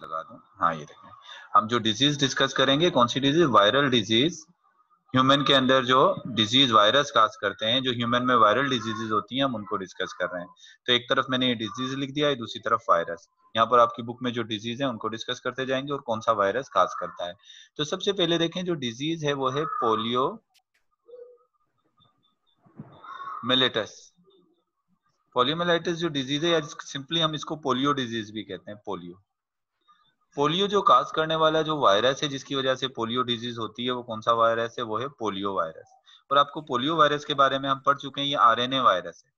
लगा दूं। हाँ ये देखें, हम जो डिजीज डिस्कस करेंगे, कौन सी डिजीज? Viral disease. ह्यूमन के अंदर जो डिजीज वायरस काज करते हैं, जो ह्यूमन में वायरल डिजीजेज होती हैं, हम उनको डिस्कस कर रहे हैं। तो एक तरफ मैंने ये डिजीज लिख दिया है, दूसरी तरफ वायरस। यहाँ पर आपकी बुक में जो डिजीज है उनको डिस्कस करते जाएंगे और कौन सा वायरस काज करता है। तो सबसे पहले देखें, जो डिजीज है वो है पोलियो मिलेटस। पोलियोमिलेटिस जो डिजीज है, या सिंपली हम इसको पोलियो डिजीज भी कहते हैं। पोलियो जो काज करने वाला जो वायरस है, जिसकी वजह से पोलियो डिजीज होती है, वो कौन सा वायरस है? वो है पोलियो वायरस। और आपको पोलियो वायरस के बारे में हम पढ़ चुके हैं, ये आरएनए वायरस है।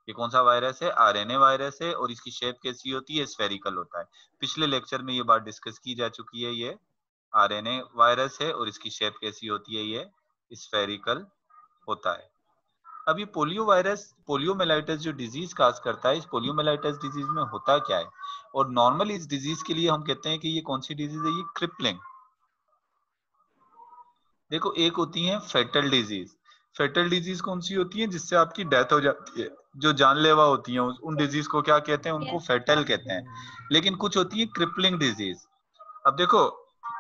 ये कौन सा वायरस है? आरएनए वायरस है। और इसकी शेप कैसी होती है? स्फेरिकल होता है। पिछले लेक्चर में ये बात डिस्कस की जा चुकी है। ये आरएनए वायरस है और इसकी शेप कैसी होती है? ये स्फेरिकल होता है। अब ये पोलियो वायरस, पोलियोमिलाइटिस जो डिजीज काज करता है, इस पोलियोमिलाइटिस डिजीज में होता क्या है? और नॉर्मली इस डिजीज के लिए हम कहते हैं कि ये कौन सी डिजीज है? ये क्रिपलिंग। देखो, एक होती है फेटल डिजीज। फेटल डिजीज कौन सी होती है? जिससे आपकी डेथ हो जाती है, जो जानलेवा होती है, उन डिजीज को क्या कहते हैं? उनको फेटल कहते हैं। लेकिन कुछ होती है क्रिपलिंग डिजीज। अब देखो,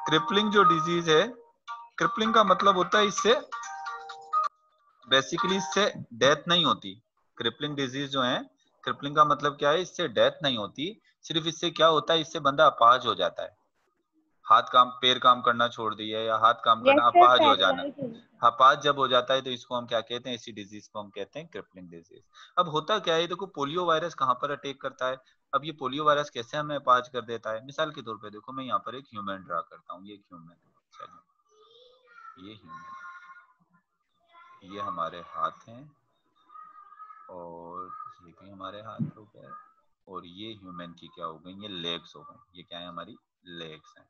क्रिपलिंग जो डिजीज है, क्रिपलिंग का मतलब होता है इससे बेसिकली इससे डेथ नहीं होती। क्रिपलिंग डिजीज जो है, क्रिपलिंग का मतलब क्या है? इससे डेथ नहीं होती। सिर्फ इससे क्या होता है? इससे बंदा अपाहज हो जाता है। हाथ काम, पैर काम करना छोड़ दिया, या हाथ काम करना, अपाहज हो जाना। अपाहज जब हो जाता है तो इसको हम क्या कहते हैं? इसी डिजीज को हम कहते हैं क्रिपलिंग डिजीज। अब होता क्या है? देखो, पोलियो वायरस कहाँ पर अटैक करता है? अब ये पोलियो वायरस कैसे हमें अपाहज कर देता है? मिसाल के तौर पर देखो, मैं यहाँ पर एक ह्यूमन ड्रा करता हूँ। ये एक ह्यूमन है, चलिए, ये ह्यूमन, ये हमारे हाथ हैं, और ये भी हमारे हाथ हो गए, और ये ह्यूमन की क्या हो गई? ये लेग्स हो गई। ये क्या है? हमारी लेग्स हैं।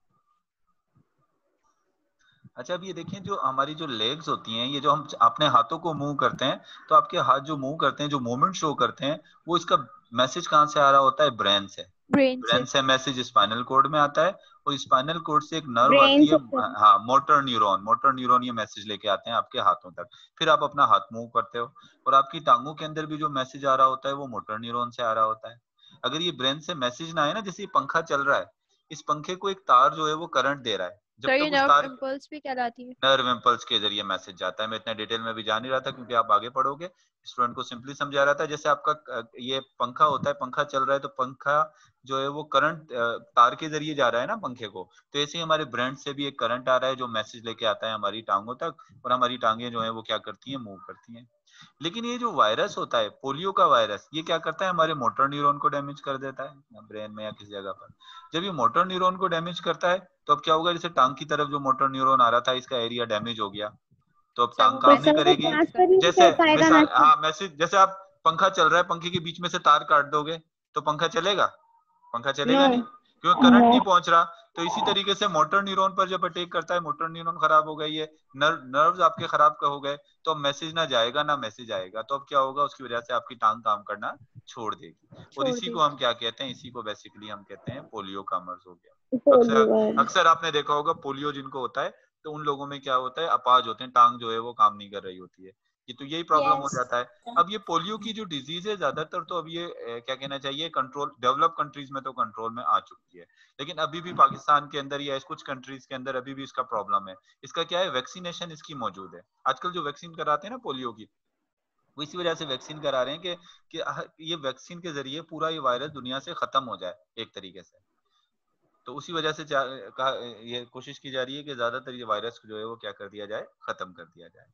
अच्छा, अब ये देखिए, जो हमारी जो लेग्स होती हैं, ये जो हम अपने हाथों को मूव करते हैं, तो आपके हाथ जो मूव करते हैं, जो मूवमेंट शो करते हैं, वो इसका मैसेज कहाँ से आ रहा होता है? ब्रेन से। ब्रेन से मैसेज स्पाइनल कोड में आता है, और स्पाइनल कोड से एक नर्व आती है, हाँ, मोटर न्यूरॉन। मोटर न्यूरॉन ये मैसेज लेके आते हैं आपके हाथों तक। फिर आप अपना हाथ मूव करते हो, और आपकी टांगों के अंदर भी जो मैसेज आ रहा होता है, वो मोटर न्यूरॉन से आ रहा होता है। अगर ये ब्रेन से मैसेज ना आए ना, जैसे ये पंखा चल रहा है, इस पंखे को एक तार जो है वो करंट दे रहा है, जब तक उस तार, इम्पल्स भी कहलाती है। नर्व इम्पल्स के जरिए मैसेज जाता है। मैं इतना डिटेल में भी जा नहीं रहा था, क्योंकि आप आगे पढ़ोगे। स्टूडेंट को सिंपली समझा रहा था। जैसे आपका ये पंखा होता है, पंखा चल रहा है, तो पंखा जो है वो करंट तार के जरिए जा रहा है ना पंखे को। तो ऐसे ही हमारे ब्रेन से भी एक करंट आ रहा है, जो मैसेज लेके आता है हमारी टांगों तक, और हमारी टांगे जो है वो क्या करती हैं? मूव करती हैं। लेकिन ये जो वायरस होता है, पोलियो का वायरस, ये क्या करता है? हमारे मोटर न्यूरॉन को डैमेज कर देता है ब्रेन में या किसी जगह पर। जब ये मोटर न्यूरॉन को डैमेज करता है, तो अब क्या होगा? जैसे टांग की तरफ जो मोटर न्यूरॉन आ रहा था, इसका एरिया डैमेज हो गया, तो अब टांग काम नहीं करेगी। जैसे मिसाल, हाँ, मैसेज, जैसे आप पंखा चल रहा है, पंखे के बीच में से तार काट दोगे तो पंखा चलेगा? पंखा चलेगा नहीं, क्योंकि करंट नहीं पहुंच रहा। तो इसी तरीके से मोटर न्यूरॉन पर जब अटैक करता है, मोटर न्यूरॉन खराब हो गई है, नर्व्स आपके खराब हो गए, तो अब मैसेज ना जाएगा ना मैसेज आएगा। तो अब क्या होगा? उसकी वजह से आपकी टांग काम करना छोड़ देगी, और इसी को हम क्या कहते हैं? इसी को बेसिकली हम कहते हैं पोलियो का मर्ज हो गया। अक्सर आपने देखा होगा, पोलियो जिनको होता है, तो उन लोगों में क्या होता है? अपाज होते हैं, टांग जो है वो काम नहीं कर रही होती है। ये तो यही प्रॉब्लम हो जाता है। अब ये पोलियो की जो डिजीज है, ज्यादातर तो अब ये क्या कहना चाहिए, कंट्रोल, डेवलप कंट्रीज में तो कंट्रोल में आ चुकी है, लेकिन अभी भी पाकिस्तान के अंदर या कुछ कंट्रीज के अंदर अभी भी इसका प्रॉब्लम है। इसका क्या है? वैक्सीनेशन इसकी मौजूद है। आजकल जो वैक्सीन कराते हैं ना पोलियो की, वो इसी वजह से वैक्सीन करा रहे हैं कि ये वैक्सीन के जरिए पूरा ये वायरस दुनिया से खत्म हो जाए एक तरीके से। तो उसी वजह से ये कोशिश की जा रही है कि ज्यादातर ये वायरस जो है वो क्या कर दिया जाए? खत्म कर दिया जाए।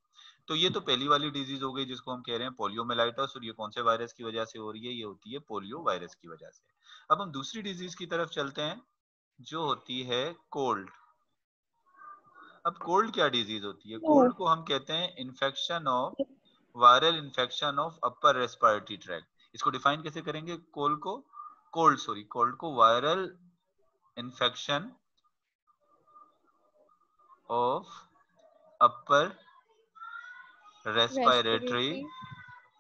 तो ये तो पहली वाली डिजीज हो गई, जिसको हम कह रहे हैं पोलियोमिलाइटिस। और ये कौन से वायरस की वजह से हो रही है? ये होती है पोलियो वायरस की वजह से। अब हम दूसरी डिजीज की तरफ चलते हैं, जो होती है कोल्ड। अब कोल्ड क्या डिजीज होती है? कोल्ड को हम कहते हैं infection of, viral infection of upper respiratory tract. इसको डिफाइन कैसे करेंगे? कोल्ड को viral infection of upper respiratory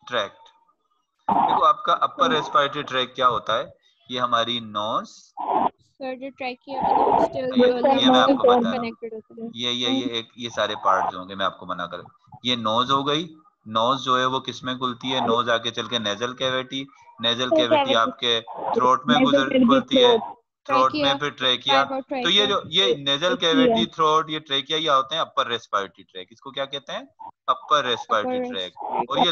tract. देखो, आपका अपर रेस्पिरेटरी ट्रैक्ट क्या होता है? ये हमारी नोज, ये मैं आपको बता रहा हूँ, ये सारे पार्ट जो होंगे मैं आपको मना कर। ये नोज हो गई। नोज जो है वो किस में खुलती है? नोज आके चल के नेजल कैविटी, नेजल कैविटी आपके थ्रोट में खुलती है, थ्रोट में, फिर ट्रेकिया। तो ये जो ये नेजल कैविटी, थ्रोट, ये ट्रेकिया, ये होते हैं अपर रेस्पिरेटरी ट्रैक। इसको क्या कहते हैं? Upper respiratory tract. और ये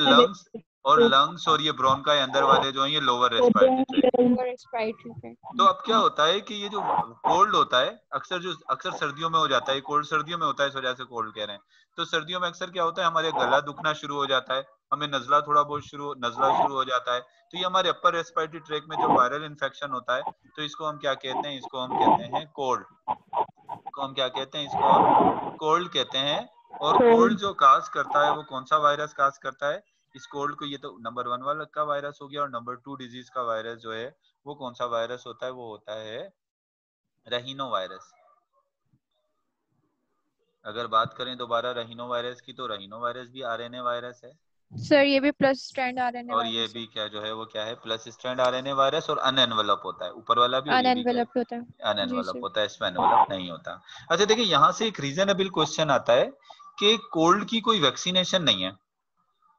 लंग्स और ये ब्रोंकाई अंदर वाले जो हैं ये लोअर रेस्पिरेटरी ट्रैक। तो अब क्या होता है कि ये जो कोल्ड होता है अक्सर सर्दियों में हो जाता है, कोल्ड सर्दियों में होता है, इस वजह से कोल्ड कह रहे हैं। तो सर्दियों में अक्सर क्या होता है, हमारे गला दुखना शुरू हो जाता है, हमें नजला शुरू हो जाता है। तो ये हमारे अपर रेस्पिरेटरी ट्रैक में जो वायरल इन्फेक्शन होता है, तो इसको हम क्या कहते हैं? इसको हम कहते हैं कोल्ड। इसको हम क्या कहते हैं? इसको हम कोल्ड कहते हैं। और कोल्ड जो काज करता है वो कौन सा वायरस काज करता है इस कोल्ड को? ये तो नंबर 1 वाला का वायरस हो गया। और नंबर 2 डिजीज का वायरस जो है वो कौन सा वायरस होता है? वो होता है रहीनो वायरस। अगर बात करें दोबारा रहीनो वायरस की, तो रहीनो वायरस भी आरएनए वायरस है सर, ये भी प्लस स्ट्रैंड आरएनए और ये वायरस है। भी क्या जो है वो क्या है? Plus strand RNA virus. और अनएनवेलप होता है ऊपर वाला भी, और ये भी क्या है? अनएनवेलप्ड होता है। जी अनएनवेलप सर। होता है, इसमें एनवेलप नहीं होता। अच्छा देखिए, यहाँ से एक रीजनेबल क्वेश्चन आता है कि कोल्ड की कोई वैक्सीनेशन नहीं है।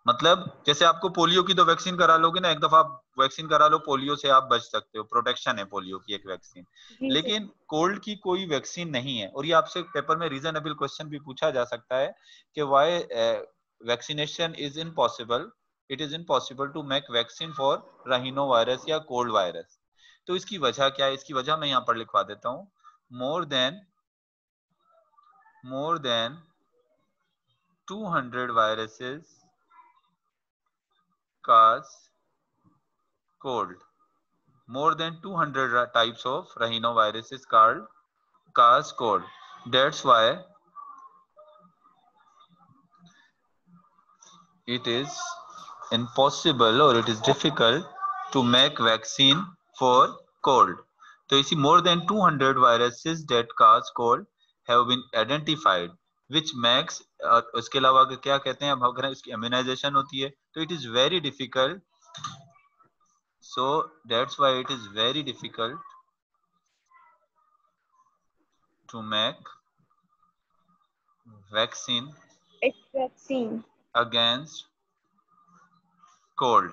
मतलब जैसे आपको पोलियो की तो वैक्सीन करा लोगे ना, एक दफा आप वैक्सीन करा लो पोलियो से, आप बच सकते हो, प्रोटेक्शन है पोलियो की एक वैक्सीन। लेकिन कोल्ड की कोई वैक्सीन नहीं है। और ये आपसे पेपर में रीजनेबल क्वेश्चन भी पूछा जा सकता है कि why vaccination is impossible, it is impossible to make vaccine for rhino virus या कोल्ड वायरस। तो इसकी वजह क्या है? इसकी वजह मैं यहाँ पर लिखवा देता हूँ। मोर than 200 viruses cause cold. More than 200 types of rhinoviruses cause cold. That's why it is impossible or it is difficult to make vaccine for cold. तो इसी more than 200 viruses that cause cold have been identified, which makes उसके अलावा क्या कहते हैं? अब अगर इसकी इम्यूनाइजेशन होती है तो it is very difficult. So that's why it is very difficult to make vaccine against cold.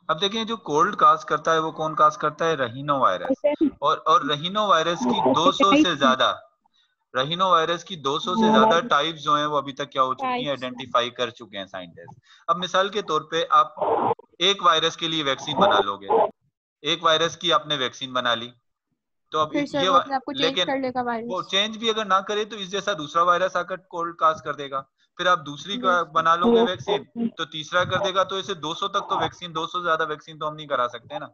अब देखें, जो कोल्ड काज करता है वो कौन काज करता है? रहीनो वायरस। और रहीनो वायरस की 200 से ज्यादा रहीनो वायरस की 200 से ज्यादा टाइप्स जो हैं वो अभी तक क्या हो चुकी हैं? आइडेंटिफाई कर चुके हैं साइंटिस्ट। अब मिसाल के तौर पे आप एक वायरस के लिए वैक्सीन बना लोगे, एक वायरस की आपने वैक्सीन बना ली, तो अब फिर सर ये वो अपने आप को चेंज लेकिन कर लेगा वो वायरस। चेंज भी अगर ना करे तो इस जैसा दूसरा वायरस आकर कोल्ड काज कर देगा। फिर आप दूसरी का बना लोगे वैक्सीन, तो तीसरा कर देगा। तो इसे 200 तक तो वैक्सीन, 200 से ज्यादा वैक्सीन तो हम नहीं करा सकते ना।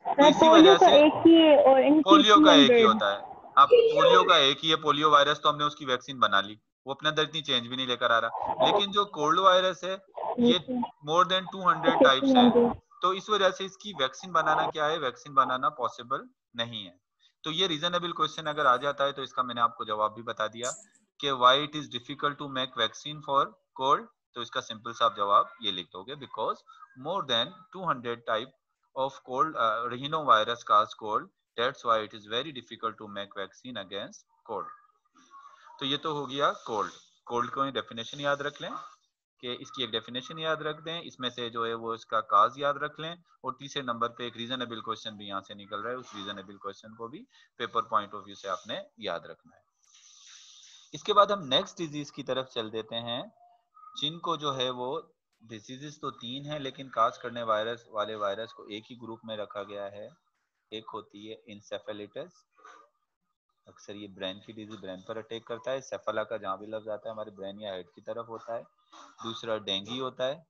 तो इसी वजह से एक ही है और इनकी पोलियो का एक ही 200। होता है। आप पोलियो का एक ही है, पोलियो वायरस तो हमने उसकी वैक्सीन बना ली, वो अपने अंदर इतनी चेंज भी नहीं लेकर आ रहा। लेकिन जो कोल्ड वायरस है ये मोर देन 200 टाइप्स है। तो इस वजह से इसकी वैक्सीन बनाना क्या है? वैक्सीन बनाना पॉसिबल नहीं है। तो ये रीजनेबल क्वेश्चन अगर आ जाता है तो इसका मैंने आपको जवाब भी बता दिया कि why it is difficult to make vaccine for cold. तो इसका सिंपल सा आप जवाब ये लिख दोगे, because more than 200 type of cold rhinovirus cause cold, that's why it is very difficult to make vaccine against cold. तो ये तो हो गया कोल्ड। कोल्ड को डेफिनेशन याद रख लें कि इसकी एक डेफिनेशन याद रख दें, इसमें से जो है वो इसका काज याद रख लें। और तीसरे नंबर पे एक रीजनेबल क्वेश्चन भी यहाँ से निकल रहा है, उस रीजनेबल क्वेश्चन को भी पेपर पॉइंट ऑफ व्यू से आपने याद रखना है। इसके बाद हम नेक्स्ट डिजीज की तरफ चल देते हैं, जिनको जो है वो डिजीजेस तो 3 है लेकिन काज करने वाले वायरस को एक ही ग्रुप में रखा गया है। एक होती है इंसेफेलिटिस, अक्सर ये ब्रेन की डिजीज, ब्रेन पर अटैक करता है। सेफला का जहाँ भी लफ्ज आता है हमारे ब्रेन या हेड की तरफ होता है। दूसरा डेंगी होता है,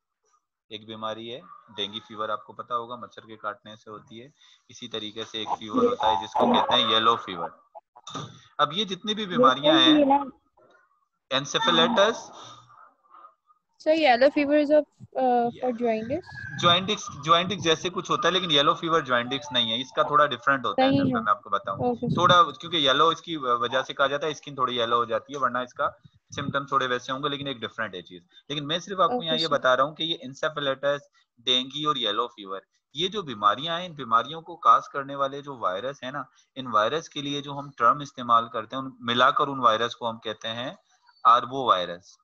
एक बीमारी है डेंगी फीवर, आपको पता होगा मच्छर के काटने से होती है। इसी तरीके से एक फीवर होता है जिसको कहते हैं येलो फीवर। अब ये जितनी भी बीमारियां हैं, encephalitis, sir yellow fever is for जॉइंटिस। ज्वाइंटिक्स जैसे कुछ होता है, लेकिन येलो फीवर ज्वाइंटिक्स नहीं है, इसका थोड़ा डिफरेंट होता है। नहीं सिर्फ है। मैं आपको बताऊं ओके सर। थोड़ा, क्योंकि येलो इसकी वजह से कहा जाता है, स्किन थोड़ी येलो हो जाती है, वरना इसका सिम्टम्स थोड़े वैसे होंगे, लेकिन एक डिफरेंट है चीज। लेकिन मैं सिर्फ आपको यहाँ ओके ये सर। बता रहा हूँ कि ये इंसेफेलाइटिस, डेंगी और येलो फीवर, ये जो बीमारियां हैं, इन बीमारियों को काज करने वाले जो वायरस है ना, इन वायरस के लिए जो हम टर्म इस्तेमाल करते हैं, मिलाकर उन वायरस को हम कहते हैं आर्बो वायरस।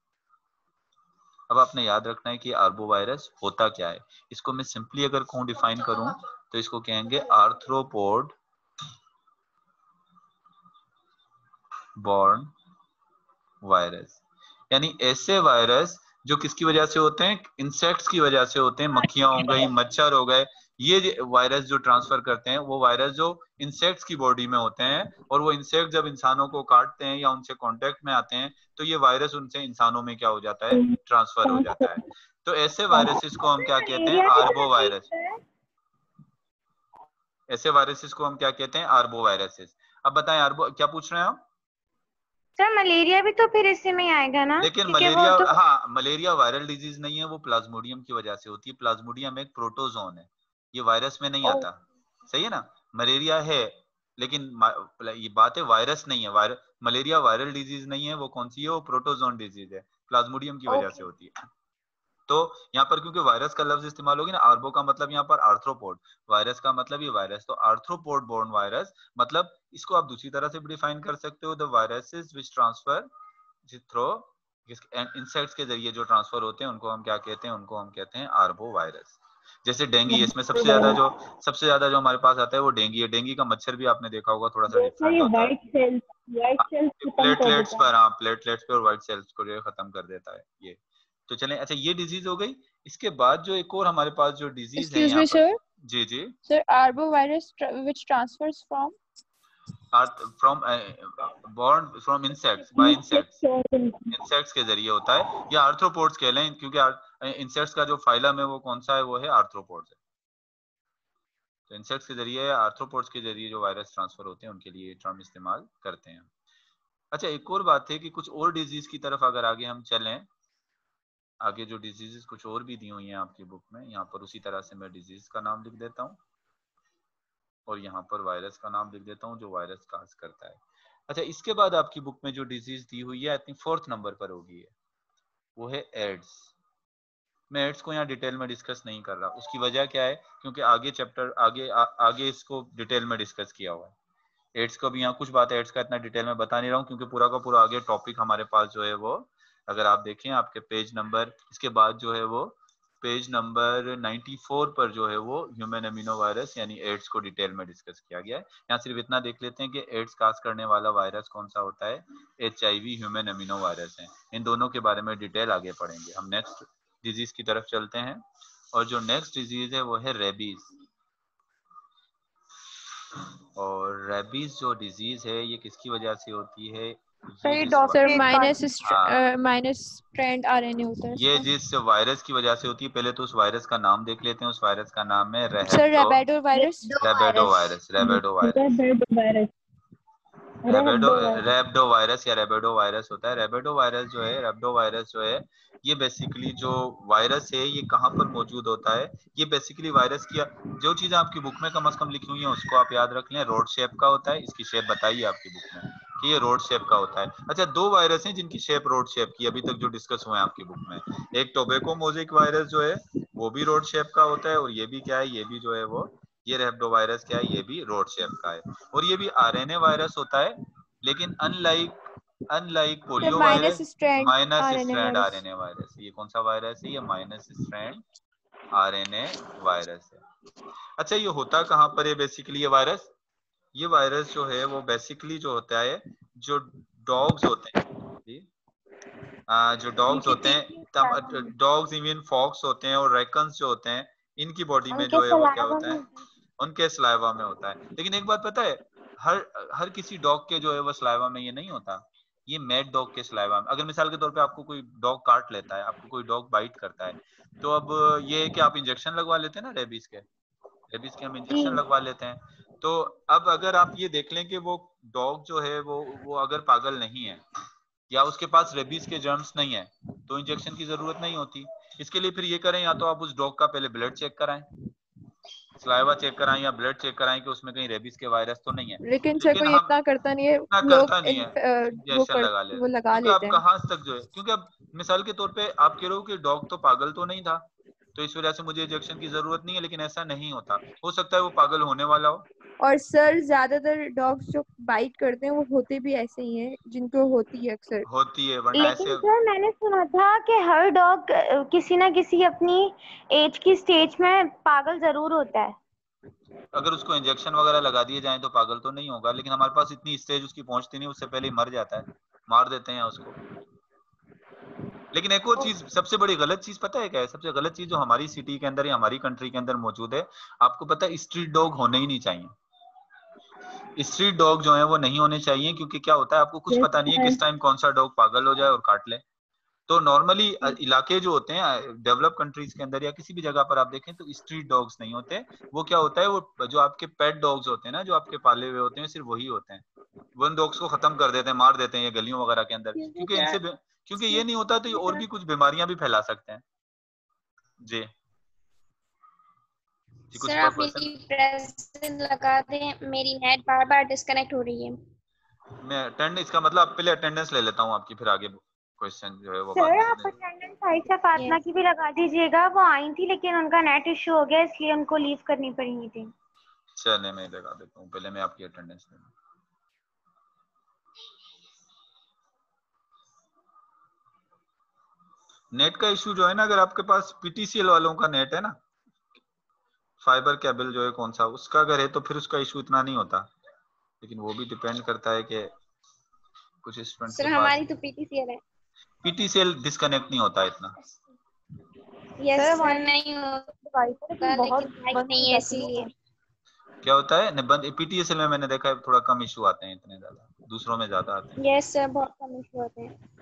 अब आपने याद रखना है कि आर्बो वायरस होता क्या है। इसको मैं सिंपली अगर कहूँ, डिफाइन करूं, तो इसको कहेंगे आर्थ्रोपोड बोर्न वायरस, यानी ऐसे वायरस जो किसकी वजह से होते हैं, इंसेक्ट्स की वजह से होते हैं, मक्खियां हो गई, मच्छर हो गए, ये वायरस जो ट्रांसफर करते हैं, वो वायरस जो इंसेक्ट्स की बॉडी में होते हैं, और वो इंसेक्ट जब इंसानों को काटते हैं या उनसे कांटेक्ट में आते हैं, तो ये वायरस उनसे इंसानों में क्या हो जाता है, ट्रांसफर हो जाता है। तो ऐसे वायरसेस को हम क्या कहते हैं, आर्बो वायरस। ऐसे वायरसेस को हम क्या कहते हैं, आर्बो वायरसेस। अब बताएं आर्बो क्या पूछ रहे हैं आप? सर मलेरिया भी तो फिर इसी में ही आएगा ना, लेकिन क्योंकि वो मलेरिया, तो हाँ मलेरिया वायरल डिजीज नहीं है, वो प्लाज्मोडियम की वजह से होती है। प्लाज्मोडियम एक प्रोटोजोन है, ये वायरस में नहीं आता। सही है ना, मलेरिया है, लेकिन ये बात है वायरस नहीं है। मलेरिया वायरल डिजीज नहीं है, वो कौन सी है, वो प्रोटोजोन डिजीज है, प्लाज्मोडियम की वजह से होती है। तो यहाँ पर क्योंकि वायरस का लफ्ज इस्तेमाल होगी ना, आर्बो का मतलब यहाँ पर आर्थ्रोपोड, वायरस का मतलब ये वायरस, तो आर्थ्रोपोड बोर्न वायरस, मतलब इसको आप दूसरी तरह से भी डिफाइन कर सकते हो, the viruses which transfer through insects के जरिए जो ट्रांसफर होते हैं, उनको हम क्या कहते हैं, उनको हम कहते हैं आर्बो वायरस। जैसे डेंगी, इसमें सबसे ज्यादा जो हमारे पास आता है वो डेंगी है। डेंगी का मच्छर भी आपने देखा होगा, थोड़ा सा डिफरेंट होता है, प्लेटलेट्स पर, हाँ प्लेटलेट्स पे और व्हाइट सेल्स को जो खत्म कर देता है ये। तो चलें, अच्छा ये डिजीज हो गई। इसके बाद जो एक और हमारे पास जो डिजीज है Excuse यहाँ me, पर, sir. जी जी, Sir, arbovirus which transfers from? From borne from insects, by insects, insects के जरिए होता है, या आर्थ्रोपोड्स कह लें, क्योंकि इंसेक्ट्स का जो फाइलम है वो कौन सा है, वो है आर्थ्रोपोड्स है। तो इंसेक्ट्स के जरिए, आर्थ्रोपोड्स के जरिए जो वायरस ट्रांसफर होते हैं, उनके लिए ये टर्म इस्तेमाल करते हैं। अच्छा एक और बात है कि कुछ और डिजीज की तरफ अगर आगे हम चलें, आगे जो डिजीजेस कुछ और भी दी हुई हैं आपकी बुक में, यहाँ पर उसी तरह से मैं डिजीज का नाम लिख देता हूँ, और यहाँ पर वायरस का नाम लिख देता हूँ जो वायरस काज करता है। अच्छा इसके बाद आपकी बुक में जो डिजीज दी हुई है, आई थिंक 4th नंबर पर होगी, है वो है एड्स। मैं एड्स को यहाँ डिटेल में डिस्कस नहीं कर रहा, उसकी वजह क्या है, क्योंकि आगे चैप्टर आगे इसको डिटेल में डिस्कस किया हुआ है। एड्स को भी यहाँ कुछ बात है एड्स का इतना डिटेल में बता नहीं रहा हूँ, क्योंकि पूरा का पूरा आगे टॉपिक हमारे पास जो है वो, अगर आप देखें आपके पेज नंबर, इसके बाद जो है वो पेज नंबर 94 पर जो है वो ह्यूमन एमिनो वायरस यानी एड्स को डिटेल में डिस्कस किया गया है। यहाँ सिर्फ इतना देख लेते हैं कि एड्स काज करने वाला वायरस कौन सा होता है, HIV ह्यूमन एमिनो वायरस है। इन दोनों के बारे में डिटेल आगे पढ़ेंगे। हम नेक्स्ट डिजीज की तरफ चलते हैं, और जो नेक्स्ट डिजीज है वो है रेबीज। और रेबीज जो डिजीज है ये किसकी वजह से होती है, ये Sir, minus strand RNA होता है ये इसका. जिस वायरस की वजह से होती है, पहले तो उस वायरस का नाम देख लेते हैं। उस वायरस का नाम है Sir, rabedovirus. Rhabdo virus, rhabdo virus या रेबेडो वायरस होता है। रेबेडो वायरस जो है, रेबडो वायरस जो है, ये बेसिकली जो वायरस है ये कहाँ पर मौजूद होता है, ये बेसिकली वायरस की जो चीज आपकी बुक में कम से कम लिखी हुई है उसको आप याद रख लें। रोड शेप का होता है, इसकी शेप बताइए आपकी बुक में कि ये रोड शेप का होता है। अच्छा 2 वायरस हैं जिनकी शेप रोड शेप की अभी तक जो डिस्कस हुए हैं आपकी बुक में, एक टोबैको मोज़ेक वायरस जो है वो भी रोड शेप का होता है, और ये भी क्या है, ये भी जो है वो, ये रेबडो वायरस क्या है, ये भी रोड शेप का है, और ये भी RNA वायरस होता है। लेकिन unlike polio virus, minus strand RNA virus, ये कौन सा वायरस है, ये माइनस स्ट्रैंड RNA वायरस है। अच्छा ये होता कहाँ पर है बेसिकली ये वायरस जो है वो बेसिकली जो होता है, जो डॉग्स होते हैं, जो डॉग्स होते हैं, डॉग्स इवन फॉक्स होते हैं, और रैकन्स जो होते हैं, इनकी बॉडी में जो है वो क्या होता है, उनके स्लाइवा में होता है। लेकिन एक बात पता है, हर हर किसी डॉग के जो है वो स्लाइवा में ये नहीं होता, ये मैड डॉग के स्लाइवा में। अगर मिसाल के तौर पे आपको कोई डॉग काट लेता है, आपको कोई डॉग बाइट करता है, तो अब ये है कि आप इंजेक्शन लगवा लेते हैं ना रेबीज के हम इंजेक्शन लगवा लेते हैं। तो अब अगर आप ये देख लें कि वो डॉग जो है वो अगर पागल नहीं है, या उसके पास रेबीज के जर्म्स नहीं है, तो इंजेक्शन की जरूरत नहीं होती। इसके लिए फिर ये करें, या तो आप उस डॉग का पहले ब्लड चेक कराएं, स्लाइवा चेक कराएं या ब्लड चेक कराएं कि उसमें कहीं रेबीज के वायरस तो नहीं है। लेकिन सर कोई इतना करता नहीं है, इतना लोग करता नहीं है, इंजेक्शन लगा लेते वो लगा क्योंकि अब लेते हैं। कहाँ तक जो है, क्योंकि अब मिसाल के तौर पे आप कह रहे हो कि डॉग तो पागल तो नहीं था, तो इस वजह से मुझे इंजेक्शन की जरूरत नहीं है, लेकिन ऐसा नहीं होता, हो सकता है वो पागल होने वाला हो। और सर ज्यादातर डॉग्स जो बाइट करते हैं वो होते भी ऐसे ही हैं, जिनको होती है अक्सर होती है, वरना लेकिन ऐसे सर मैंने सुना था कि हर डॉग किसी ना किसी अपनी एज की स्टेज में पागल जरूर होता है। अगर उसको इंजेक्शन वगैरह लगा दिए जाए तो पागल तो नहीं होगा, लेकिन हमारे पास इतनी स्टेज उसकी पहुंचती नहीं, उससे पहले ही मर जाता है, मार देते हैं उसको। लेकिन एक और चीज, सबसे बड़ी गलत चीज पता है क्या है? सबसे गलत चीज जो हमारी सिटी के अंदर या हमारी कंट्री के अंदर मौजूद है, आपको पता है स्ट्रीट डॉग होने ही नहीं चाहिए। स्ट्रीट डॉग जो है वो नहीं होने चाहिए, क्योंकि क्या होता है आपको कुछ पता नहीं है किस टाइम कौन सा डॉग पागल हो जाए और काट ले। तो नॉर्मली इलाके जो होते हैं डेवलप कंट्रीज के अंदर या किसी भी जगह पर आप देखें तो स्ट्रीट डॉग्स नहीं होते। वो क्या होता है, वो जो आपके पेट डॉग्स होते हैं ना, जो आपके पाले हुए होते हैं, सिर्फ वही होते हैं। वन डॉग्स को खत्म कर देते हैं, मार देते हैं ये गलियों वगैरह के अंदर, क्योंकि क्योंकि सर क्योंकि ये नहीं होता तो ये और भी कुछ बीमारियां भी फैला सकते हैं। जी जी, कुछ सर आप क्वेश्चन? मेरी प्रेजेंट लगा दें, मेरी नेट बार बार डिस्कनेक्ट हो रही है। मैं अटेंड, इसका मतलब पहले अटेंडेंस ले लेता हूँ आपकी, फिर आगे क्वेश्चन जो है वो बाद सर में आप पूछे। अटेंडेंस आयशा फातिमा की भी लगा दीजिएगा, वो आई थी लेकिन उनका नेट इश्यू हो गया इसलिए उनको लीव करनी पड़ी थी। चले मैं लगा देता हूँ, पहले मैं आपकी अटेंडेंस ले लूँ। नेट का इशू जो है ना, अगर आपके पास पीटीसीएल वालों का नेट है ना, फाइबर केबल जो है कौन सा, उसका अगर है तो फिर उसका इशू इतना नहीं होता, लेकिन वो भी डिपेंड करता है कि कुछ स्टूडेंट्स सर के पास हमारी तो पीटीसीएल है। पीटीसीएल डिस्कनेक्ट नहीं होता इतना। यस सर सर, हमारी नहीं वाईफाई होता लेकिन बहुत लेकिन लाइट बंद हो नहीं है जाती इसीलिए। है। क्या होता है बंद पीटीसीएल में, मैंने देखा है थोड़ा कम इशू आते हैं, इतने ज्यादा, दूसरों में ज्यादा आते हैं। यस सर, बहुत कम इशू होते हैं।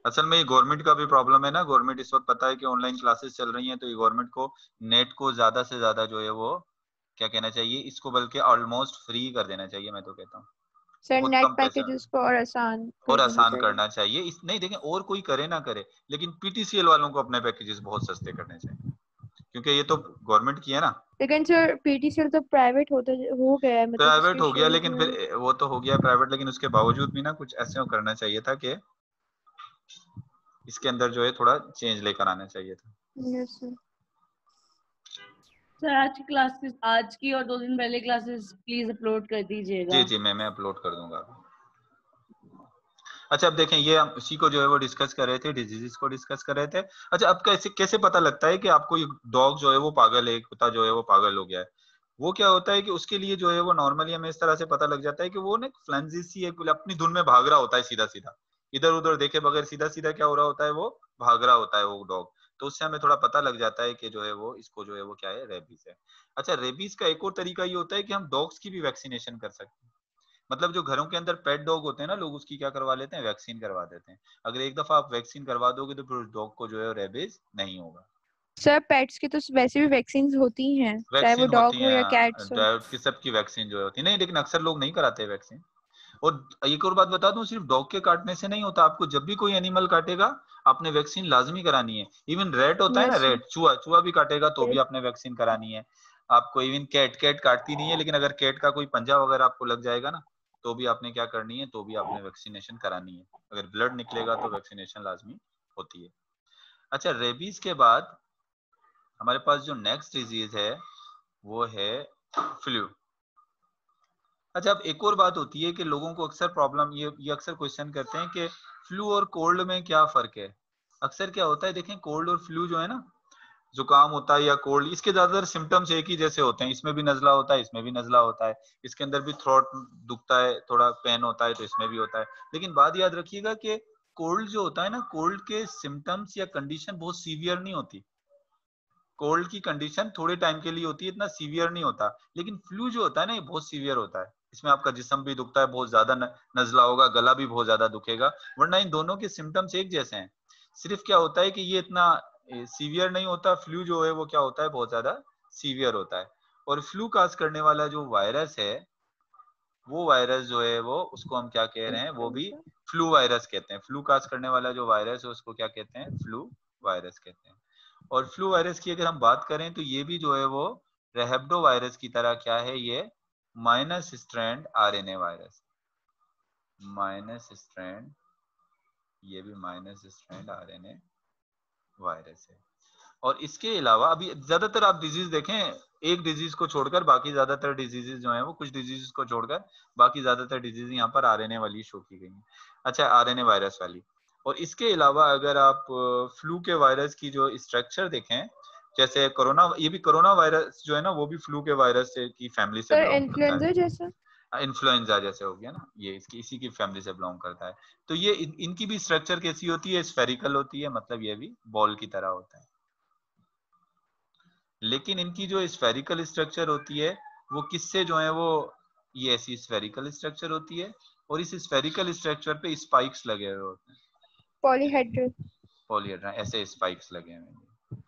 असल में ये गवर्नमेंट का भी प्रॉब्लम है ना, गवर्नमेंट इस वक्त पता है कि ऑनलाइन क्लासेस चल रही हैं, तो ये गवर्नमेंट को नेट को ज्यादा से ज्यादा जो है वो क्या कहना चाहिए, इसको बल्कि ऑलमोस्ट फ्री कर देना चाहिए, मैं तो कहता हूँ। सर बहुत नेट कम पैसा पैकेजेस को और आसान और कर देना आसान चाहिए। करना चाहिए, इस नहीं देखें और कोई करे ना करे, लेकिन पीटीसीएल वालों को अपने पैकेजेस बहुत सस्ते करने चाहिए, क्योंकि ये तो गवर्नमेंट की है ना। लेकिन सर पीटीसीएल तो प्राइवेट होता हो गया है, मतलब प्राइवेट उसके हो गया, शुरू लेकिन में। फिर वो तो हो गया प्राइवेट, लेकिन उसके बावजूद भी ना कुछ ऐसे करना चाहिए था कि इसके अंदर जो है थोड़ा चेंज लेकर आना चाहिए था। Yes sir. सर आज की क्लासेस, आज की और 2 दिन पहले क्लासेस प्लीज अपलोड कर दीजिएगा। जी जी, मैं अपलोड कर दूंगा। अच्छा अब देखें, ये हम उसी को जो है वो डिस्कस कर रहे थे, डिजीजेस को डिस्कस कर रहे थे। अच्छा अब कैसे कैसे पता लगता है कि आपको ये डॉग जो है वो पागल है, कुत्ता जो है वो पागल हो गया है? वो क्या होता है कि उसके लिए जो है वो नॉर्मली हमें इस तरह से पता लग जाता है कि वो ना फ्लेंजी सी एक अपनी धुन में भाग रहा होता है, सीधा सीधा इधर उधर देखे बगैर सीधा सीधा क्या हो रहा होता है, वो भाग रहा होता है वो डॉग। तो उससे हमें थोड़ा पता लग जाता है कि जो है वो इसको जो है वो क्या है, रेबीज है। अच्छा रेबीज का एक और तरीका ये होता है कि हम डॉग्स की भी वैक्सीनेशन कर सकते हैं। मतलब जो घरों के अंदर पेट डॉग होते हैं ना, लोग उसकी क्या करवा लेते हैं, वैक्सीन करवा देते हैं। अगर एक दफा आप वैक्सीन करवा दोगे तो फिर उस डॉग को जो है रेबीज नहीं होगा। सर पेट्स की तो वैसे भी वैक्सीन होती हैं, चाहे वो वैक्सीन होती डॉग हो है, या कैट्स हो। डायोड की सबकी वैक्सीन जो है होती है, नहीं लेकिन अक्सर लोग नहीं कराते वैक्सीन। और एक और बात बता दूं, सिर्फ डॉग के काटने से नहीं होता, आपको जब भी कोई एनिमल काटेगा आपने वैक्सीन लाजमी करानी है। इवन रेट होता है ना, यस सर। रेट चूहा चूहा भी काटेगा तो भी यस। आपने वैक्सीन करानी है। आपको इवन कैट कैट काटती नहीं है, लेकिन अगर कैट का कोई पंजा वगैरह आपको लग जाएगा ना, तो भी आपने क्या करनी है, तो भी आपने वैक्सीनेशन करानी है। अगर ब्लड निकलेगा तो वैक्सीनेशन लाजमी होती है। अच्छा रेबीज के बाद हमारे पास जो नेक्स्ट डिजीज है वो है फ्लू। अच्छा अब एक और बात होती है कि लोगों को अक्सर प्रॉब्लम ये अक्सर क्वेश्चन करते हैं कि फ्लू और कोल्ड में क्या फर्क है। अक्सर क्या होता है, देखें कोल्ड और फ्लू जो है ना, जुकाम होता है या कोल्ड, इसके ज्यादातर सिम्टम्स एक ही जैसे होते हैं, इसमें भी नजला होता है, इसमें भी नजला होता है, इसके अंदर भी थ्रोट दुखता है, थोड़ा पेन होता है, तो इसमें भी होता है। लेकिन बात याद रखिएगा कि कोल्ड जो होता है ना, कोल्ड के सिम्टम्स या कंडीशन बहुत सीवियर नहीं होती। कोल्ड की कंडीशन थोड़े टाइम के लिए होती है, इतना सीवियर नहीं होता। लेकिन फ्लू जो होता है ना, ये बहुत सीवियर होता है, इसमें आपका जिस्म भी दुखता है, बहुत ज्यादा नजला होगा, गला भी बहुत ज्यादा दुखेगा। वरना इन दोनों के सिम्टम्स एक जैसे हैं, सिर्फ क्या होता है कि ये इतना सीवियर नहीं होता, फ्लू जो है वो क्या होता है, बहुत ज्यादा सीवियर होता है। और फ्लू काज करने वाला जो वायरस है, वो वायरस जो है वो उसको हम क्या कह रहे हैं, वो भी फ्लू वायरस कहते हैं। फ्लू काज करने वाला जो वायरस है उसको क्या कहते हैं, फ्लू वायरस कहते हैं। और फ्लू वायरस की अगर हम बात करें तो ये भी जो है वो रेहेब्डो वायरस की तरह क्या है, ये minus strand RNA virus, minus strand, ये भी माइनस स्ट्रैंड आरएनए वायरस है। और इसके अलावा अभी ज्यादातर आप डिजीज देखें, एक डिजीज को छोड़कर बाकी ज्यादातर डिजीजेस जो है वो, कुछ डिजीज को छोड़कर बाकी ज्यादातर डिजीज यहाँ पर आरएनए वाली शो की गई है। अच्छा आरएनए वायरस वाली। और इसके अलावा अगर आप फ्लू के वायरस की जो स्ट्रक्चर देखें जैसे कोरोना, ये भी कोरोना वायरस जो है ना वो भी फ्लू के वायरस से की फैमिली से सर बिलोंग करता इन्फ्लुएंजा जैसा? है। इन्फ्लुएंजा जैसे हो गया ना, ये इसकी इसी की फैमिली से बिलोंग करता है। तो ये इनकी भी स्ट्रक्चर कैसी होती है, स्फेरिकल होती है, मतलब ये भी बॉल की तरह होता है। लेकिन इनकी जो स्फेरिकल स्ट्रक्चर होती है वो किससे जो है वो, ये ऐसी स्फेरिकल स्ट्रक्चर होती है और इस स्फेरिकल स्ट्रक्चर पे स्पाइक्स लगे हुए होते हैं, पॉलीहेड्रल। पॉलीहेड्रा, ऐसे स्पाइक्स लगे हुए हैं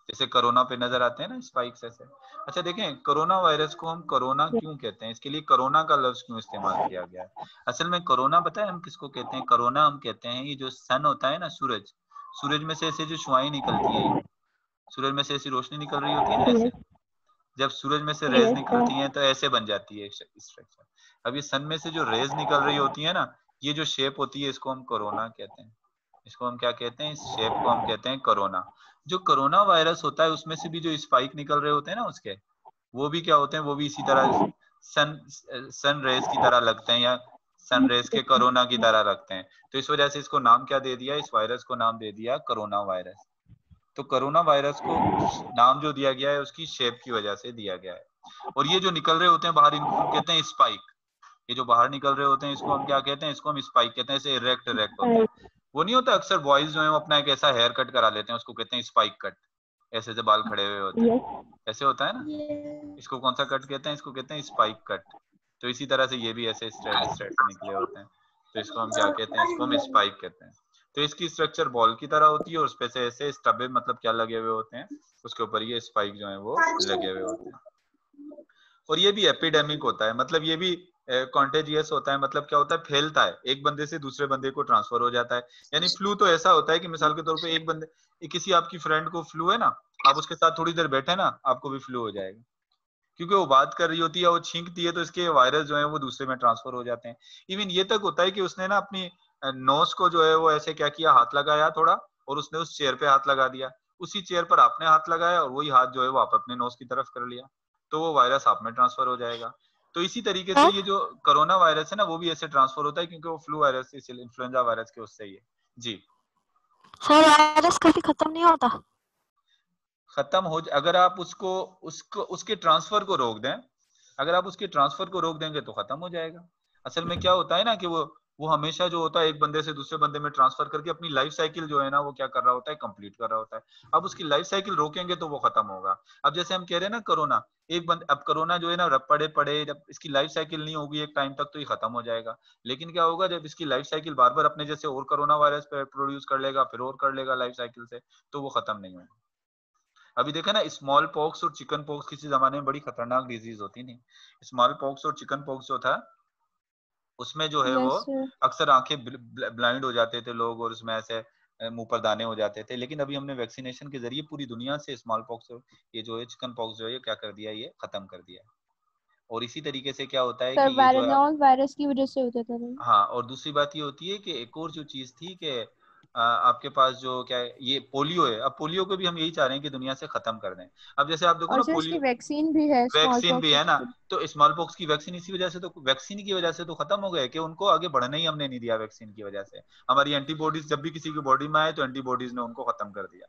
जैसे कोरोना पे नजर आते हैं ना स्पाइक्स ऐसे। अच्छा देखें, कोरोना वायरस को हम कोरोना क्यों कहते हैं, इसके लिए कोरोना का लफ्ज क्यों इस्तेमाल किया गया है? असल में कोरोना पता है हम किसको कहते हैं? कोरोना हम कहते हैं ये जो सन होता है ना, सूरज, सूरज में से ऐसे जो शुआएं निकलती है, सूरज में से ऐसी रोशनी निकल रही होती है ना ऐसे, जब सूरज में से रेज निकलती हैं तो ऐसे बन जाती है स्ट्रक्चर। अब ये सन में से जो रेज निकल रही होती है ना, ये जो शेप होती है इसको हम कोरोना कहते हैं। इसको हम क्या कहते हैं? इस शेप को हम कहते हैं कोरोना। जो कोरोना वायरस होता है उसमें से भी जो स्पाइक निकल रहे होते हैं ना उसके, वो भी क्या होते हैं, वो भी इसी तरह सन रेज की तरह लगते हैं या सन रेज के कोरोना की तरह लगते हैं। तो इस वजह से इसको नाम क्या दे दिया, इस वायरस को नाम दे दिया कोरोना वायरस। तो कोरोना वायरस को नाम जो दिया गया है उसकी शेप की वजह से दिया गया है। और ये जो निकल रहे होते हैं बाहर, इनको हम कहते हैं स्पाइक। ये जो बाहर निकल रहे होते हैं इसको हम क्या कहते हैं? इसको हम स्पाइक कहते हैं। ऐसे इरेक्ट इरेक्ट होते हैं। वो नहीं होता अक्सर बॉयज जो है वो अपना एक ऐसा हेयर कट करा लेते हैं, उसको कहते हैं स्पाइक कट। ऐसे से बाल खड़े हुए होते हैं, ऐसे होता है ना, इसको कौन सा कट कहते हैं? इसको कहते हैं स्पाइक कट। तो इसी तरह से ये भी ऐसे स्ट्रेट स्ट्रेट से निकले होते हैं, तो इसको हम क्या कहते हैं? इसको हम स्पाइक कहते हैं। तो इसकी स्ट्रक्चर बॉल की तरह होती है और उसपे से ऐसे स्टबे, मतलब क्या लगे हुए होते हैं, उसके ऊपर ये स्पाइक जो है वो लगे हुए होते हैं। और ये भी एपिडेमिक होता है, मतलब ये भी कॉन्टेजियस होता है। मतलब क्या होता है? फैलता है, एक बंदे से दूसरे बंदे को ट्रांसफर हो जाता है। यानी फ्लू तो ऐसा होता है कि मिसाल के तौर पे एक बंदे, किसी आपकी फ्रेंड को फ्लू है ना, आप उसके साथ थोड़ी देर बैठे ना, आपको भी फ्लू हो जाएगा, क्योंकि वो बात कर रही होती है, वो छींकती है, तो इसके वायरस जो है वो दूसरे में ट्रांसफर हो जाते हैं। इवन ये तक होता है कि उसने ना अपनी नोज को जो है वो ऐसे क्या किया, हाथ लगाया थोड़ा, और उसने उस चेयर पे हाथ लगा दिया, उसी चेयर पर आपने हाथ लगाया और वही हाथ जो है वो आप अपने नोज की तरफ कर लिया, तो वो वायरस आप में ट्रांसफर हो जाएगा। तो इसी तरीके से ये जो कोरोना वायरस है ना वो भी ऐसे ट्रांसफर होता है, क्योंकि वो फ्लू वायरस, इन्फ्लुएंजा वायरस के उससे ही है। जी सर वायरस कभी खत्म नहीं होता? खत्म हो अगर आप उसको उसके ट्रांसफर को रोक दें, अगर आप उसके ट्रांसफर को रोक देंगे तो खत्म हो जाएगा। असल में क्या होता है ना कि वो हमेशा जो होता है एक बंदे से दूसरे बंदे में ट्रांसफर करके अपनी लाइफ साइकिल जो है ना वो क्या कर रहा होता है, कंप्लीट कर रहा होता है। अब उसकी लाइफ साइकिल रोकेंगे तो वो खत्म होगा। अब जैसे हम कह रहे हैं ना कोरोना, अब कोरोना जो है ना रब पड़े पड़े, जब इसकी लाइफ साइकिल नहीं होगी एक टाइम तक तो ये खत्म हो जाएगा। लेकिन क्या होगा, जब इसकी लाइफ साइकिल बार बार अपने जैसे और कोरोना वायरस प्रोड्यूस कर लेगा, फिर और कर लेगा लाइफ साइकिल से, तो वो खत्म नहीं होगा। अभी देखा ना, स्मॉल पॉक्स और चिकन पॉक्स किसी जमाने में बड़ी खतरनाक डिजीज होती थी। स्मॉल पॉक्स और चिकन पॉक्स जो था उसमें जो है वो यस सर। अक्सर आंखें ब्लाइंड हो जाते थे लोग, और उसमें ऐसे मुंह पर दाने हो जाते थे। लेकिन अभी हमने वैक्सीनेशन के जरिए पूरी दुनिया से स्मॉल पॉक्स, ये जो है चिकन पॉक्स जो है ये क्या कर दिया, ये खत्म कर दिया। और इसी तरीके से क्या होता है सर कि ये जो वायरनॉल वायरस की वजह से होता था नहीं? हाँ, और दूसरी बात ये होती है कि एक और जो चीज थी कि आपके पास जो क्या है, ये पोलियो है। अब पोलियो को भी हम यही चाह रहे हैं कि दुनिया से खत्म कर दें। अब जैसे आप देखो और ना, सर इसकी पोलियो वैक्सीन भी है, स्मॉल वैक्सीन भी पॉक्स है ना, की। तो स्मॉल पॉक्स की वैक्सीन इसी वजह से, तो वैक्सीन की वजह से तो खत्म हो गए कि उनको आगे बढ़ने ही हमने नहीं दिया। वैक्सीन की वजह से हमारी एंटीबॉडीज जब भी किसी की बॉडी में आए तो एंटीबॉडीज ने उनको खत्म कर दिया,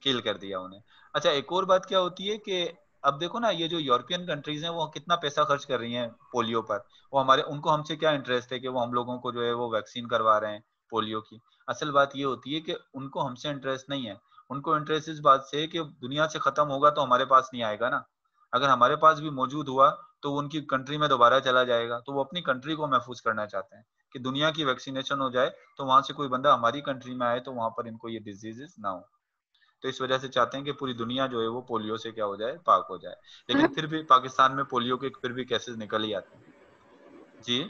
किल कर दिया उन्हें। अच्छा, एक और बात क्या होती है कि अब देखो ना, ये जो यूरोपियन कंट्रीज हैं वो कितना पैसा खर्च कर रही हैं पोलियो पर। वो हमारे, उनको हमसे क्या इंटरेस्ट है कि वो हम लोगों को जो है वो वैक्सीन करवा रहे हैं पोलियो की। असल बात ये होती है कि उनको हमसे इंटरेस्ट नहीं है, उनको इंटरेस्ट इस बात से है कि दुनिया से खत्म होगा तो हमारे पास नहीं आएगा ना। अगर हमारे पास भी मौजूद हुआ तो वो उनकी कंट्री में दोबारा चला जाएगा, तो वो अपनी कंट्री को महफूज करना चाहते हैं कि दुनिया की वैक्सीनेशन हो जाए तो वहां से कोई बंदा हमारी कंट्री में आए तो वहां पर इनको ये डिजीजेस ना हो। तो इस वजह से चाहते हैं कि पूरी दुनिया जो है वो पोलियो से क्या हो जाए, पाक हो जाए। लेकिन फिर भी पाकिस्तान में पोलियो के फिर भी केसेस निकल ही आते हैं। जी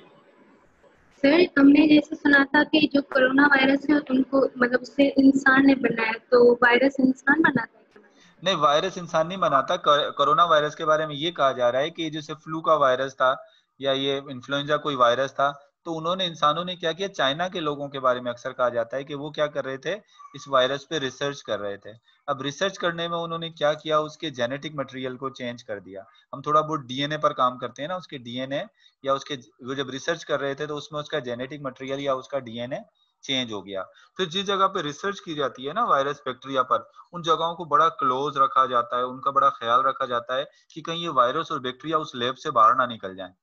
सर हमने जैसे सुना था कि जो कोरोना वायरस है उनको मतलब उससे इंसान ने बनाया, तो वायरस इंसान बनाता है क्या? नहीं, वायरस इंसान नहीं बनाता। कोरोना वायरस के बारे में ये कहा जा रहा है कि जैसे फ्लू का वायरस था या ये इन्फ्लुएंजा कोई वायरस था, तो उन्होंने, इंसानों ने क्या किया, चाइना के लोगों के बारे में अक्सर कहा जाता है कि वो क्या कर रहे थे, इस वायरस पे रिसर्च कर रहे थे। अब रिसर्च करने में उन्होंने क्या किया, उसके जेनेटिक मटेरियल को चेंज कर दिया। हम थोड़ा बहुत डीएनए पर काम करते हैं ना, उसके डीएनए या उसके, वो जब रिसर्च कर रहे थे तो उसमें उसका जेनेटिक मटेरियल या उसका डीएनए चेंज हो गया। फिर जिस जगह पे रिसर्च की जाती है ना वायरस बैक्टीरिया पर, उन जगहों को बड़ा क्लोज रखा जाता है, उनका बड़ा ख्याल रखा जाता है कि कहीं ये वायरस और बैक्टीरिया उस लैब से बाहर ना निकल जाए,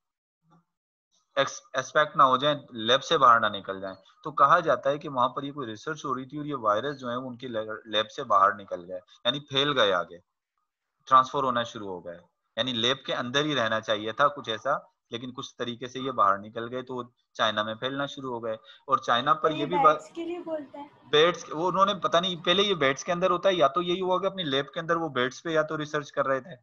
एक्सपेक्ट ना हो जाए, लैब से बाहर ना निकल जाए। तो कहा जाता है कि वहां पर ये कोई रिसर्च हो रही थी और ये वायरस जो है वो उनकी लैब से बाहर निकल गए, यानी फैल गए, आगे ट्रांसफर होना शुरू हो गए। यानी लैब के अंदर ही रहना चाहिए था कुछ ऐसा, लेकिन कुछ तरीके से ये बाहर निकल गए तो चाइना में फैलना शुरू हो गए। और चाइना पर ये भी बात के लिए बोलते हैं। बेड्स, वो उन्होंने पता नहीं पहले ये बेड्स के अंदर होता है, या तो यही हुआ कि अपनी लैब के अंदर वो बेड्स पे या तो रिसर्च कर रहे थे,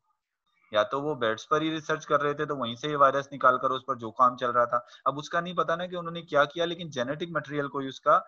या तो वो बेड्स पर ही रिसर्च कर रहे थे, तो वहीं से ये वायरस निकाल कर उस पर जो काम चल रहा था। अब उसका नहीं पता ना कि उन्होंने क्या किया, लेकिन जेनेटिक मटेरियल कोई उसका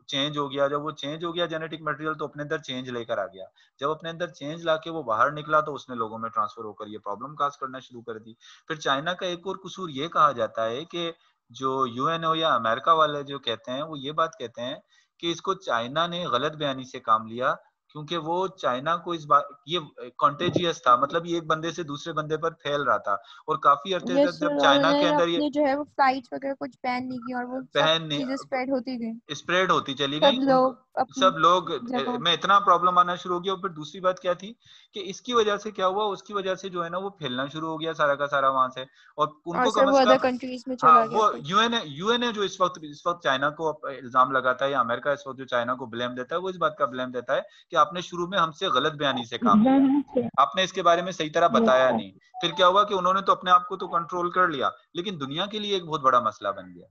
चेंज हो गया। जब वो चेंज हो गया जेनेटिक मटेरियल, तो अपने अंदर चेंज लेकर आ गया। जब अपने अंदर चेंज लाके वो बाहर निकला, तो उसने लोगों में ट्रांसफर होकर ये प्रॉब्लम काज करना शुरू कर दी। फिर चाइना का एक और कसूर ये कहा जाता है कि जो यूएनओ या अमेरिका वाले जो कहते हैं, वो ये बात कहते हैं कि इसको चाइना ने गलत बयानी से काम लिया, क्योंकि वो चाइना को इस बात, ये कॉन्टेजियस था, मतलब ये एक बंदे से दूसरे बंदे पर फैल रहा था। और काफी अरसे तक यस, जब चाइना के उन्होंने अंदर ये अपनी जो है वो फ्लाइट्स वगैरह कुछ बैन नहीं की और वो सब पहन चीजें स्प्रेड होती गई, स्प्रेड होती चली सब गई उनको, लोग अपनी सब लोग जगहों में पे। इतना प्रॉब्लम आना शुरू हो गया। और फिर दूसरी बात क्या थी कि इसकी वजह से क्या हुआ, उसकी वजह से जो है ना वो फैलना शुरू हो गया सारा का सारा वहां से। और और उनको सर कम वो से अदर कम, कंट्रीज में हाँ, चला गया वो फिर। यूएनए जो इस वक्त चाइना को इल्जाम लगाता है, या अमेरिका इस वक्त जो चाइना को ब्लेम देता है, वो इस बात का ब्लेम देता है कि आपने शुरू में हमसे गलत बयानी से काम लिया, आपने इसके बारे में सही तरह बताया नहीं। फिर क्या हुआ कि उन्होंने तो अपने आप को तो कंट्रोल कर लिया, लेकिन दुनिया के लिए एक बहुत बड़ा मसला बन गया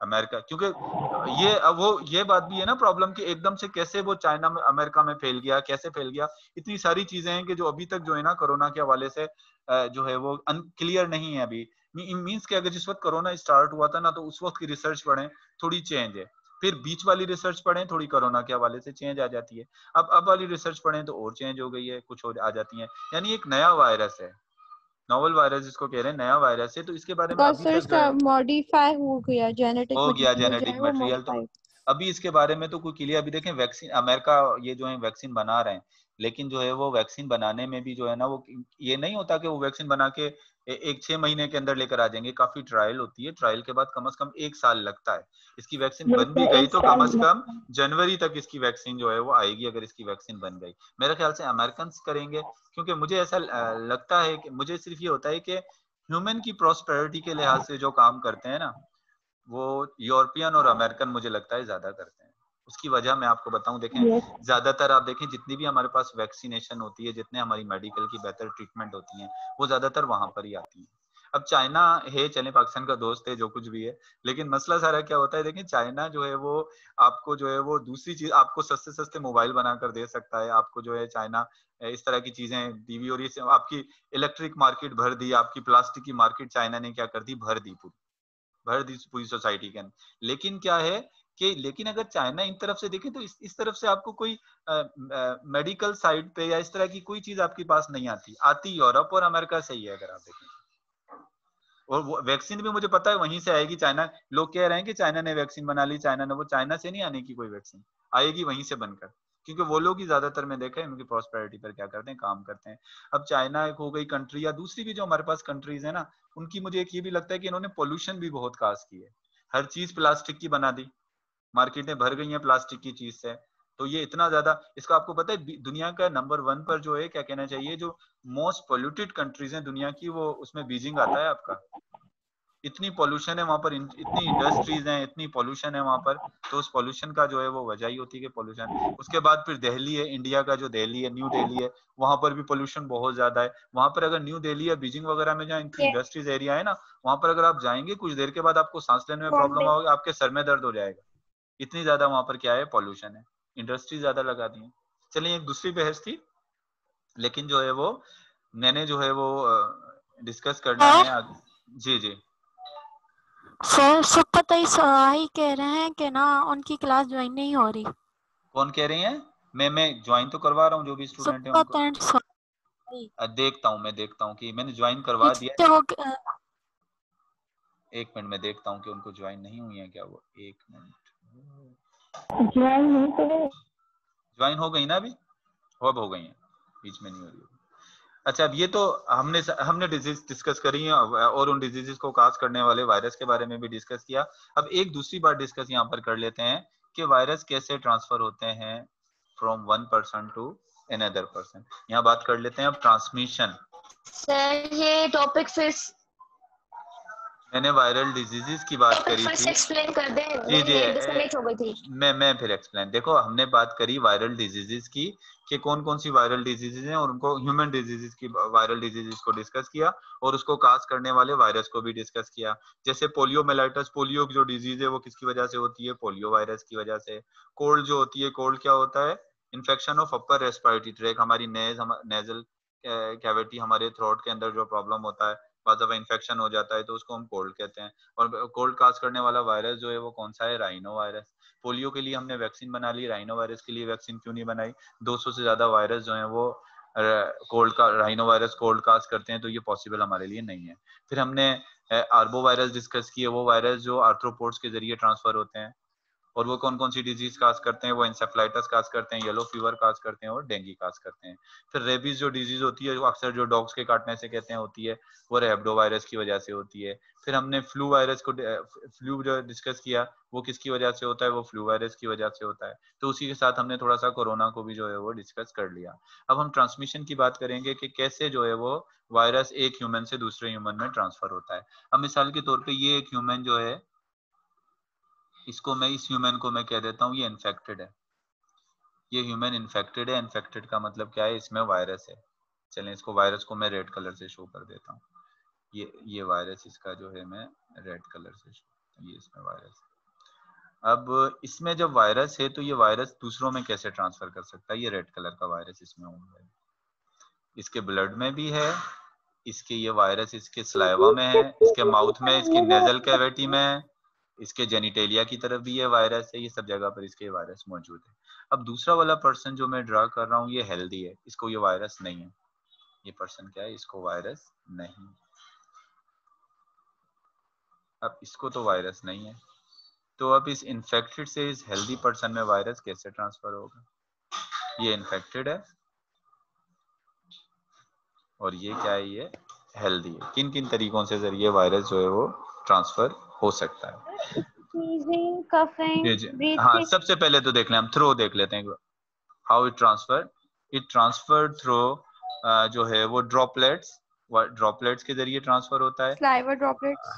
अमेरिका, क्योंकि ये अब वो ये बात भी है ना प्रॉब्लम की, एकदम से कैसे वो चाइना में अमेरिका में फैल गया, कैसे फैल गया। इतनी सारी चीजें हैं कि जो अभी तक जो है ना कोरोना के हवाले से जो है वो अनक्लियर नहीं है अभी। मीन्स कि अगर जिस वक्त कोरोना स्टार्ट हुआ था ना, तो उस वक्त की रिसर्च पढ़ें, थोड़ी चेंज है। फिर बीच वाली रिसर्च पढ़ें, थोड़ी कोरोना के हवाले से चेंज आ जाती है। अब वाली रिसर्च पढ़ें तो और चेंज हो गई है, कुछ और आ जाती है। यानी एक नया वायरस है, नोवल वायरस जिसको कह रहे हैं, नया वायरस है। तो इसके बारे में बिकॉज अभी सर तक जो इसका है मॉडिफाई हो गया, जेनेटिक हो गया मटेरियल जो जेनेटिक है वो मटेरियल। तो मॉडिफाइड। अभी इसके बारे में तो कोई क्लियर, अभी देखें वैक्सीन अमेरिका ये जो है वैक्सीन बना रहे हैं, लेकिन जो है वो वैक्सीन बनाने में भी जो है ना वो ये नहीं होता कि वो वैक्सीन बना के एक 6 महीने के अंदर लेकर आ जाएंगे। काफी ट्रायल होती है, ट्रायल के बाद कम से कम 1 साल लगता है। इसकी वैक्सीन बन भी गई तो कम से कम जनवरी तक इसकी वैक्सीन जो है वो आएगी, अगर इसकी वैक्सीन बन गई। मेरे ख्याल से अमेरिकन करेंगे, क्योंकि मुझे ऐसा लगता है कि मुझे सिर्फ ये होता है कि ह्यूमन की प्रॉस्पेरिटी के लिहाज से जो काम करते हैं ना, वो यूरोपियन और अमेरिकन मुझे लगता है ज्यादा करते हैं। उसकी वजह मैं आपको बताऊं, देखें ज्यादातर आप देखें जितनी भी हमारे पास वैक्सीनेशन होती है, जितने हमारी मेडिकल की बेहतर ट्रीटमेंट होती है, वो ज्यादातर वहां पर ही आती है। अब चाइना है, चले पाकिस्तान का दोस्त है, जो कुछ भी है, लेकिन मसला सारा क्या होता है, देखिए चाइना जो है वो आपको जो है वो दूसरी चीज, आपको सस्ते सस्ते मोबाइल बनाकर दे सकता है, आपको जो है चाइना इस तरह की चीजें दीवी, और ये आपकी इलेक्ट्रिक मार्केट भर दी, आपकी प्लास्टिक की मार्केट चाइना ने क्या कर दी, भर दी पूरी सोसाइटी के अंदर। लेकिन क्या है कि लेकिन अगर चाइना इन तरफ से देखें तो इस तरफ से आपको कोई मेडिकल साइड पे या इस तरह की कोई चीज आपके पास नहीं आती, यूरोप और अमेरिका से ही है अगर आप देखें। और वो वैक्सीन भी मुझे पता है वहीं से आएगी। चाइना, लोग कह रहे हैं कि चाइना ने वैक्सीन बना ली, चाइना ने, वो चाइना से नहीं आने की कोई वैक्सीन, आएगी वहीं से बनकर, क्योंकि वो लोग ही ज्यादातर में देखा है उनकी प्रॉस्पेरिटी पर क्या करते हैं, काम करते हैं। अब चाइना एक हो गई कंट्री, या दूसरी भी जो हमारे पास कंट्रीज है ना, उनकी मुझे एक ये भी लगता है कि इन्होंने पोल्यूशन भी बहुत खास की है, हर चीज प्लास्टिक की बना दी, मार्केटें भर गई हैं प्लास्टिक की चीज से। तो ये इतना ज्यादा, इसका आपको पता है दुनिया का नंबर 1 पर जो है, क्या कहना चाहिए, जो मोस्ट पोल्यूटेड कंट्रीज हैं दुनिया की, वो उसमें बीजिंग आता है आपका। इतनी पॉल्यूशन है वहां पर, इतनी इंडस्ट्रीज हैं, इतनी पॉल्यूशन है वहां पर। तो उस पॉल्यूशन का जो है वो वजह ही होती है कि पॉल्यूशन। उसके बाद फिर दिल्ली है, इंडिया का जो दिल्ली है, न्यू दिल्ली है, वहां पर भी पॉल्यूशन बहुत ज्यादा है। वहां पर अगर न्यू दिल्ली या बीजिंग वगैरह में जहाँ इनकी इंडस्ट्रीज एरिया है ना, वहां पर अगर आप जाएंगे कुछ देर के बाद आपको सांस लेने में प्रॉब्लम होगी, आपके सर में दर्द हो जाएगा, इतनी ज्यादा वहां पर क्या है, पॉल्यूशन है, इंडस्ट्री ज्यादा लगा दी है। चलिए एक दूसरी बहस थी, लेकिन जो है वो मैंने जो है वो डिस्कस करना है। जी जी सर सुपत ही कह रहे हैं कि ना उनकी क्लास ज्वाइन नहीं हो रही। कौन कह रही हैं? मैं ज्वाइन तो करवा रहा हूँ जो भी स्टूडेंट है सुपत उनको। एंड देखता हूँ, मैं देखता हूँ कि मैंने ज्वाइन करवा दिया है। हो एक मिनट में देखता हूँ कि उनको ज्वाइन नहीं हुई है क्या वो, एक मिनट। ज्वाइन हो गई ना अभी, अब हो गई है, बीच में नहीं हो रही। अच्छा, अब ये तो हमने डिजीज डिस्कस करी है और उन डिजीजेस को काज करने वाले वायरस के बारे में भी डिस्कस किया। अब एक दूसरी बात डिस्कस यहाँ पर कर लेते हैं कि वायरस कैसे ट्रांसफर होते हैं from one person to another person. यहाँ बात कर लेते हैं अब ट्रांसमिशन। सर ये टॉपिक फिर मैंने वायरल डिजीजेस की बात करी थी। एक्सप्लेन कर दे, जी जी, डिस्कनेक्ट हो गई थी। मैं फिर एक्सप्लेन। देखो, हमने बात करी वायरल डिजीजेस की कि कौन कौन सी वायरल डिजीजेस हैं, और उनको ह्यूमन डिजीजेस की वायरल डिजीजेस को डिस्कस किया, और उसको काज करने वाले वायरस को भी डिस्कस किया। जैसे पोलियोमेलाइटिस, पोलियो जो डिजीज है वो किसकी वजह से होती है? पोलियो वायरस की वजह से। कोल्ड जो होती है, कोल्ड क्या होता है? Infection of upper respiratory tract, हमारी नेजल कैविटी, हमारे थ्रोट के अंदर जो प्रॉब्लम होता है, बहुत दफा इन्फेक्शन हो जाता है तो उसको हम कोल्ड कहते हैं। और कोल्ड काज करने वाला वायरस जो है वो कौन सा है? Rhino virus. पोलियो के लिए हमने वैक्सीन बना ली, राइनो वायरस के लिए वैक्सीन क्यों नहीं बनाई? 200 से ज्यादा वायरस जो है वो कोल्ड का राइनो वायरस कोल्ड काज करते हैं, तो ये पॉसिबल हमारे लिए नहीं है। फिर हमने आर्बो वायरस डिस्कस किए, वो वायरस जो आर्थ्रोपोड्स के जरिए ट्रांसफर होते हैं, और वो कौन कौन सी डिजीज काज करते हैं? वो इंसेफ्लाइटिस काज करते हैं, येलो फीवर काज करते हैं, और डेंगू काज करते हैं। फिर रेबीज जो डिजीज होती है, अक्सर जो डॉग्स के काटने से कहते हैं होती है, वो रेबडो वायरस की वजह से होती है। फिर हमने फ्लू वायरस को फ्लू जो डिस्कस किया, वो किसकी वजह से होता है? वो फ्लू वायरस की वजह से होता है। तो उसी के साथ हमने थोड़ा सा कोरोना को भी जो है वो डिस्कस कर लिया। अब हम ट्रांसमिशन की बात करेंगे कि कैसे जो है वो वायरस एक ह्यूमन से दूसरे ह्यूमन में ट्रांसफर होता है। अब मिसाल के तौर पर ये एक ह्यूमन जो है, इसको मैं इस ह्यूमन को मैं कह देता हूँ ये इन्फेक्टेड है। ये ह्यूमन इन्फेक्टेड है। इन्फेक्टेड का मतलब क्या है? इसमें वायरस है। चलें, इसको वायरस को मैं रेड कलर से शो कर देता हूँ। ये वायरस इसका जो है मैं रेड कलर से शो, ये इसमें वायरस है। अब इसमें जब वायरस है तो ये वायरस दूसरों में कैसे ट्रांसफर कर सकता है? ये रेड कलर का वायरस इसमें होगा, इसके ब्लड में भी है, इसके ये वायरस इसके सलाइवा में है, इसके माउथ में, इसकी नेजल कैविटी में, इसके जेनिटेलिया की तरफ भी ये वायरस है। ये सब जगह पर इसके वायरस मौजूद है। अब दूसरा वाला पर्सन जो मैं ड्रा कर रहा हूँ ये हेल्दी है, इसको ये वायरस नहीं है। ये पर्सन क्या है? इसको वायरस नहीं। अब इसको तो वायरस नहीं है, तो अब इस इन्फेक्टेड से इस हेल्दी पर्सन में वायरस कैसे ट्रांसफर होगा? ये इन्फेक्टेड है और ये क्या है? ये हेल्दी है। किन किन तरीकों से जरिए वायरस जो है वो ट्रांसफर हो सकता है? Sneezing, coughing, हाँ, breathing. सबसे पहले तो देख लें, हम थ्रो देख लेते हैं। हाउ इट ट्रांसफर थ्रो जो है वो ड्रॉपलेट्स के जरिए ट्रांसफर होता है। saliva droplets